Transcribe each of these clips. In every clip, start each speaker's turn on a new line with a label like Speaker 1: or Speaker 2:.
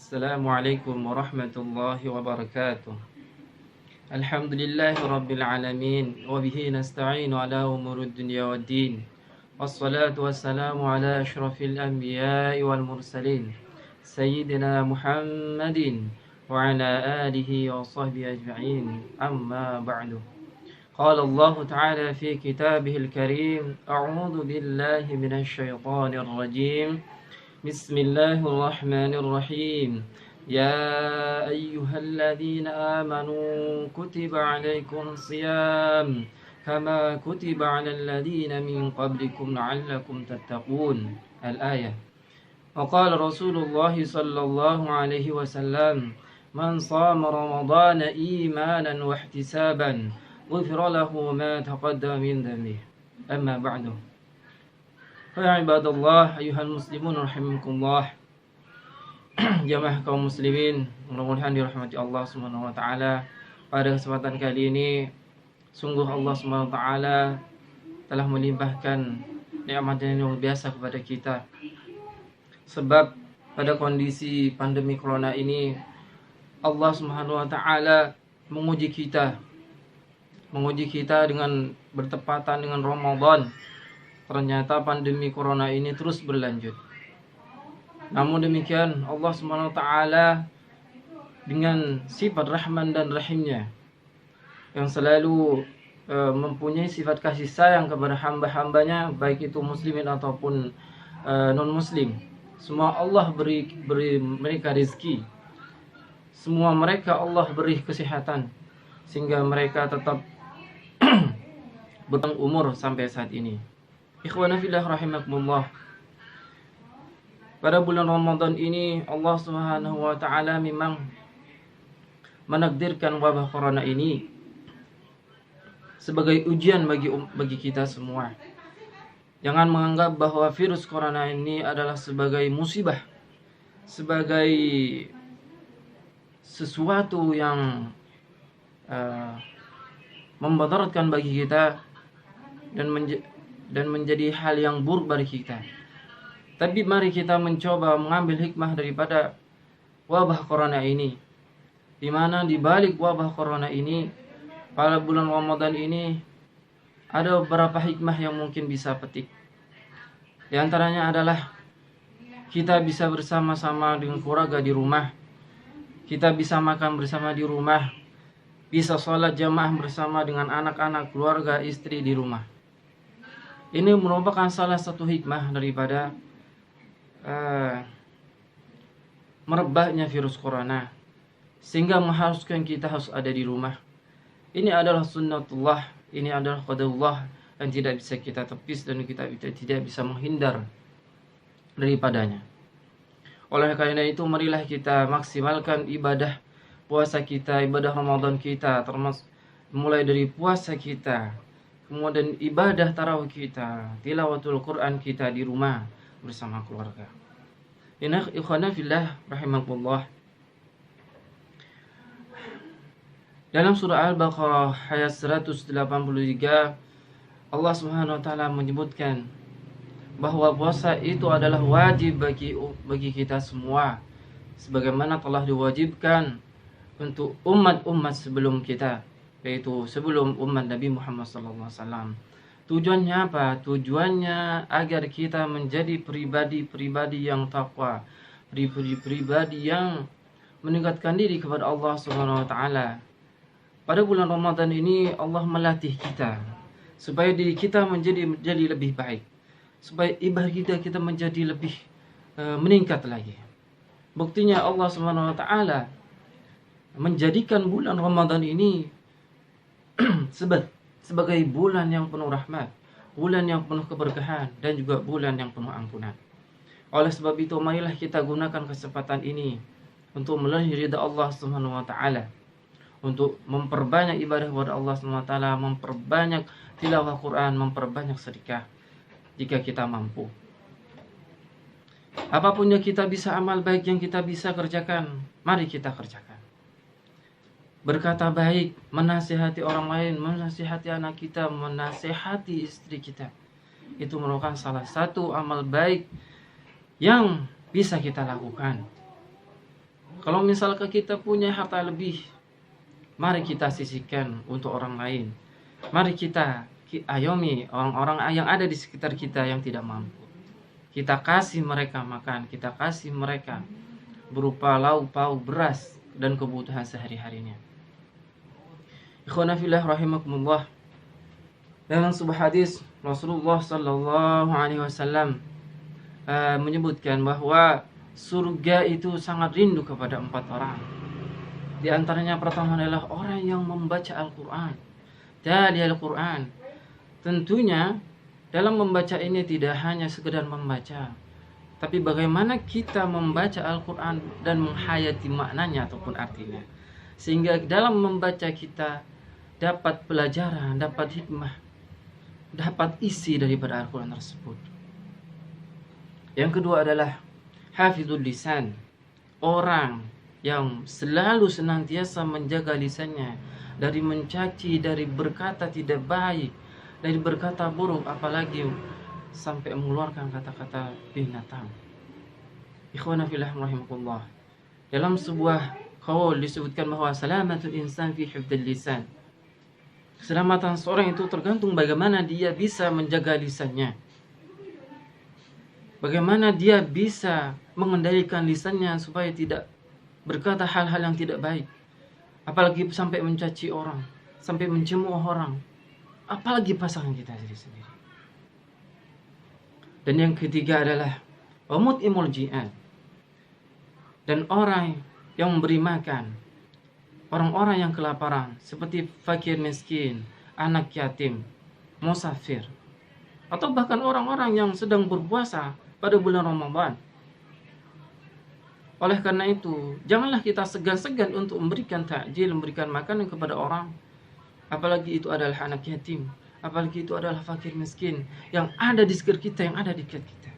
Speaker 1: Assalamualaikum warahmatullahi wabarakatuh. Alhamdulillahi rabbil alamin wa bihi nasta'inu ala umurid dunya waddin. Wassalatu wassalamu ala asyrafil anbiya'i wal mursalin sayyidina Muhammadin wa ala alihi wa sahbihi ajma'in. Amma ba'du. Qala Allah Ta'ala fi kitabihil karim, a'udzu billahi minasy syaithanir rajim. بسم الله الرحمن الرحيم يا أيها الذين آمنوا كتب عليكم الصيام كما كتب على الذين من قبلكم لعلكم تتقون الآية. وقال رسول الله صلى الله عليه وسلم من صام رمضان إيمانا واحتسابا غفر له ما تقدم من ذنبه. أما بعد. Ya ibadallah, ayuhal muslimun rahimakumullah. Jamaah kaum muslimin, mudah-mudahan dirahmati Allah Subhanahu wa taala. Pada kesempatan kali ini sungguh Allah Subhanahu wa taala telah melimpahkan nikmat yang luar biasa kepada kita. Sebab pada kondisi pandemi corona ini Allah Subhanahu wa taala menguji kita dengan bertepatan dengan Ramadan. Ternyata pandemi corona ini terus berlanjut. Namun demikian Allah Subhanahu wa taala dengan sifat Rahman dan Rahimnya yang selalu mempunyai sifat kasih sayang kepada hamba-hambanya, baik itu muslimin ataupun non-muslim. Semua Allah beri mereka rezeki. Semua mereka Allah beri kesehatan sehingga mereka tetap berpanjang umur sampai saat ini. Ikhwana fillah rahimakumullah. Pada bulan Ramadan ini Allah Subhanahu wa taala memang menakdirkan wabah corona ini sebagai ujian bagi kita semua. Jangan menganggap bahwa virus corona ini adalah sebagai musibah, sebagai sesuatu yang memudaratkan bagi kita dan menjadi hal yang buruk bagi kita. Tapi mari kita mencoba mengambil hikmah daripada wabah corona ini, di mana di balik wabah corona ini pada bulan Ramadan ini ada beberapa hikmah yang mungkin bisa petik. Di antaranya adalah kita bisa bersama-sama dengan keluarga di rumah, kita bisa makan bersama di rumah, bisa sholat jamaah bersama dengan anak-anak, keluarga, istri di rumah. Ini merupakan salah satu hikmah daripada merebaknya virus corona, sehingga mengharuskan kita harus ada di rumah. Ini adalah sunnatullah, ini adalah qadarullah yang tidak bisa kita tepis dan kita tidak bisa menghindar daripadanya. Oleh karena itu marilah kita maksimalkan ibadah puasa kita, ibadah Ramadan kita, termasuk mulai dari puasa kita, kemudian ibadah tarawih kita, tilawatul Quran kita di rumah bersama keluarga. Ikhwana fillah rahimakumullah. Dalam surah Al-Baqarah ayat 183 Allah Subhanahu wa taala menyebutkan bahwa puasa itu adalah wajib bagi kita semua, sebagaimana telah diwajibkan untuk umat-umat sebelum kita, yaitu sebelum umat Nabi Muhammad SAW. Tujuannya apa? Tujuannya agar kita menjadi pribadi-pribadi yang takwa, pribadi yang meningkatkan diri kepada Allah Subhanahu wa taala. Pada bulan Ramadan ini Allah melatih kita supaya diri kita menjadi lebih baik, supaya ibadah kita menjadi lebih meningkat lagi. Buktinya Allah Subhanahu wa taala menjadikan bulan Ramadan ini sebagai bulan yang penuh rahmat, bulan yang penuh keberkahan, dan juga bulan yang penuh ampunan. Oleh sebab itu marilah kita gunakan kesempatan ini untuk meraih ridha Allah Subhanahu wa taala, untuk memperbanyak ibadah kepada Allah Subhanahu wa taala, memperbanyak tilawah Quran, memperbanyak sedekah jika kita mampu. Apapun yang kita bisa, amal baik yang kita bisa kerjakan, mari kita kerjakan. Berkata baik, menasihati orang lain, menasihati anak kita, menasihati istri kita, itu merupakan salah satu amal baik yang bisa kita lakukan. Kalau misalkan kita punya harta lebih, mari kita sisihkan untuk orang lain. Mari kita ayomi orang-orang yang ada di sekitar kita yang tidak mampu. Kita kasih mereka makan, kita kasih mereka berupa lauk pauk, beras, dan kebutuhan sehari-harinya. Ikhwana fillah rahimakumullah. Dalam sebuah hadis Rasulullah sallallahu alaihi wasallam menyebutkan bahwa surga itu sangat rindu kepada 4 orang. Di antaranya pertama adalah orang yang membaca Al-Quran. Tali Al-Quran. Tentunya dalam membaca ini tidak hanya sekedar membaca, tapi bagaimana kita membaca Al-Quran dan menghayati maknanya ataupun artinya. Sehingga dalam membaca kita dapat pelajaran, dapat hikmah, dapat isi daripada Al-Quran tersebut. Yang kedua adalah hafizul lisan. Orang yang selalu senantiasa menjaga lisannya dari mencaci, dari berkata tidak baik, dari berkata buruk, apalagi sampai mengeluarkan kata-kata binatang. Ikhwana fillah rahimakumullah. Dalam sebuah qaul disebutkan bahwa salamatul insan fi hifdzil lisan. Keselamatan seorang itu tergantung bagaimana dia bisa menjaga lisannya. Bagaimana dia bisa mengendalikan lisannya supaya tidak berkata hal-hal yang tidak baik. Apalagi sampai mencaci orang, sampai mencemooh orang. Apalagi pasangan kita sendiri. Dan yang ketiga adalah mut'imul ji'an. Dan orang yang memberi makan orang-orang yang kelaparan, seperti fakir miskin, anak yatim, musafir, atau bahkan orang-orang yang sedang berpuasa pada bulan Ramadan. Oleh karena itu, janganlah kita segan-segan untuk memberikan takjil, memberikan makanan kepada orang, apalagi itu adalah anak yatim, apalagi itu adalah fakir miskin yang ada di sekitar kita, yang ada di dekat kita.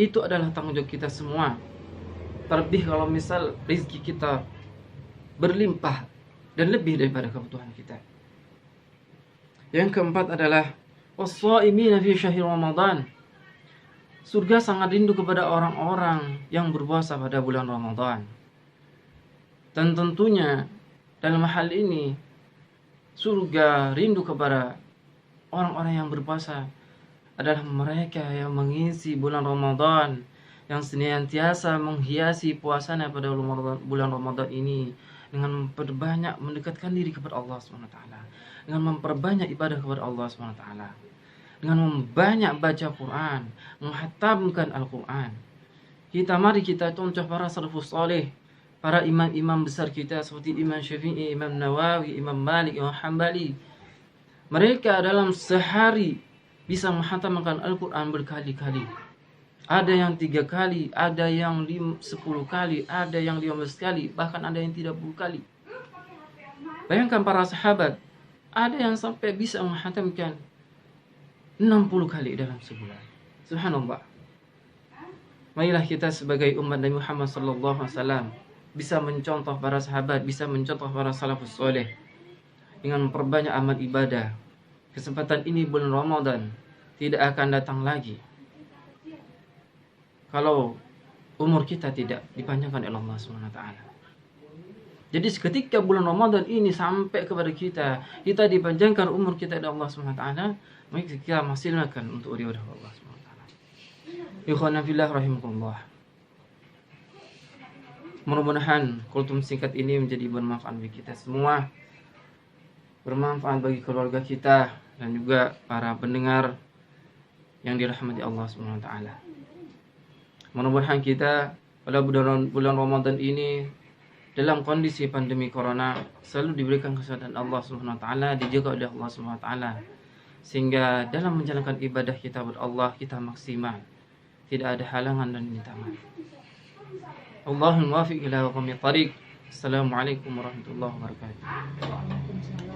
Speaker 1: Itu adalah tanggung jawab kita semua. Terlebih kalau misal rezeki kita berlimpah dan lebih daripada kebutuhan kita. Yang keempat adalah was-shaimina fi syahr Ramadan. Surga sangat rindu kepada orang-orang yang berpuasa pada bulan Ramadan. Dan tentunya dalam hal ini surga rindu kepada orang-orang yang berpuasa adalah mereka yang mengisi bulan Ramadan, yang senantiasa menghiasi puasanya pada bulan Ramadan ini dengan memperbanyak mendekatkan diri kepada Allah SWT, dengan memperbanyak ibadah kepada Allah SWT, dengan membanyak baca Quran, menghatamkan Al-Quran. Mari kita contoh para salafus saleh, para imam-imam besar kita seperti Imam Syafi'i, Imam Nawawi, Imam Malik, Imam Hambali. Mereka dalam sehari bisa menghatamkan Al-Quran berkali-kali. Ada yang 3 kali, ada yang 10 kali, ada yang 15 kali, bahkan ada yang 30 kali. Bayangkan para sahabat, ada yang sampai bisa menghatamkan 60 kali dalam sebulan. Subhanallah. Marilah kita sebagai umat Nabi Muhammad SAW bisa mencontoh para sahabat, bisa mencontoh para salafus soleh dengan memperbanyak amal ibadah. Kesempatan ini bulan Ramadan tidak akan datang lagi kalau umur kita tidak dipanjangkan oleh Allah SWT. Jadi seketika bulan Ramadan ini sampai kepada kita dipanjangkan umur kita oleh Allah SWT, maka kita maksimalkan untuk ibadah Allah SWT. Ikhwana fillah rahimakumullah. Mudah-mudahan kultum singkat ini menjadi bermanfaat bagi kita semua, bermanfaat bagi keluarga kita dan juga para pendengar yang dirahmati Allah SWT. Mudah-mudahan kita pada bulan Ramadan ini dalam kondisi pandemi corona selalu diberikan kesehatan Allah SWT, dijaga oleh Allah SWT, sehingga dalam menjalankan ibadah kita kepada Allah kita maksimal, tidak ada halangan dan rintangan. Allahumma wafiq ila aqwamit thariq. Assalamualaikum warahmatullahi wabarakatuh.